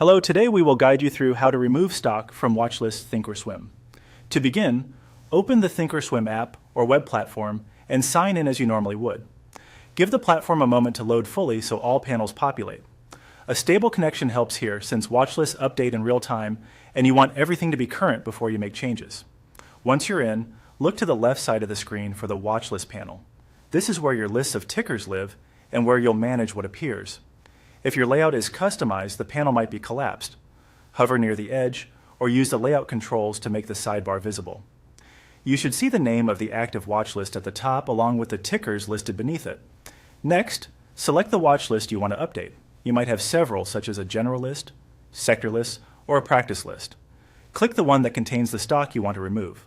Hello, today we will guide you through how to remove stock from Watchlist ThinkorSwim. To begin, open the ThinkorSwim app or web platform and sign in as you normally would. Give the platform a moment to load fully so all panels populate. A stable connection helps here since Watchlists update in real time and you want everything to be current before you make changes. Once you're in, look to the left side of the screen for the Watchlist panel. This is where your lists of tickers live and where you'll manage what appears. If your layout is customized, the panel might be collapsed. Hover near the edge or use the layout controls to make the sidebar visible. You should see the name of the active watch list at the top along with the tickers listed beneath it. Next, select the watch list you want to update. You might have several, such as a general list, sector list, or a practice list. Click the one that contains the stock you want to remove.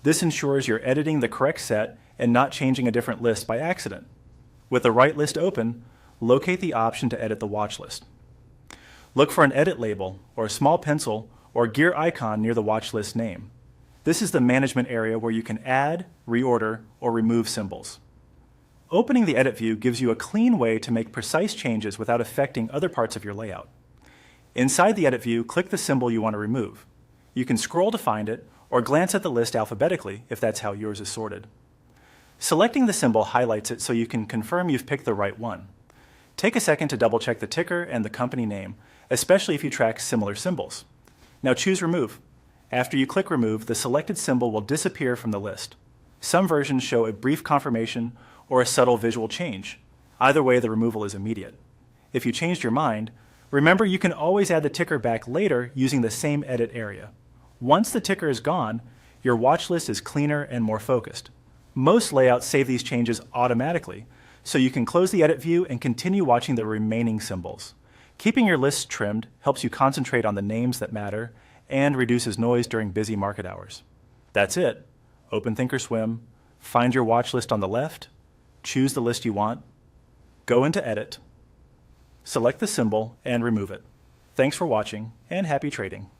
This ensures you're editing the correct set and not changing a different list by accident. With the right list open, locate the option to edit the watch list. Look for an edit label or a small pencil or gear icon near the watch list name. This is the management area where you can add, reorder, or remove symbols. Opening the edit view gives you a clean way to make precise changes without affecting other parts of your layout. Inside the edit view, click the symbol you want to remove. You can scroll to find it or glance at the list alphabetically if that's how yours is sorted. Selecting the symbol highlights it so you can confirm you've picked the right one. Take a second to double check the ticker and the company name, especially if you track similar symbols. Now choose Remove. After you click Remove, the selected symbol will disappear from the list. Some versions show a brief confirmation or a subtle visual change. Either way, the removal is immediate. If you changed your mind, remember you can always add the ticker back later using the same edit area. Once the ticker is gone, your watch list is cleaner and more focused. Most layouts save these changes automatically, so you can close the edit view and continue watching the remaining symbols. Keeping your lists trimmed helps you concentrate on the names that matter and reduces noise during busy market hours. That's it. Open ThinkorSwim, find your watch list on the left, choose the list you want, go into Edit, select the symbol, and remove it. Thanks for watching, and happy trading.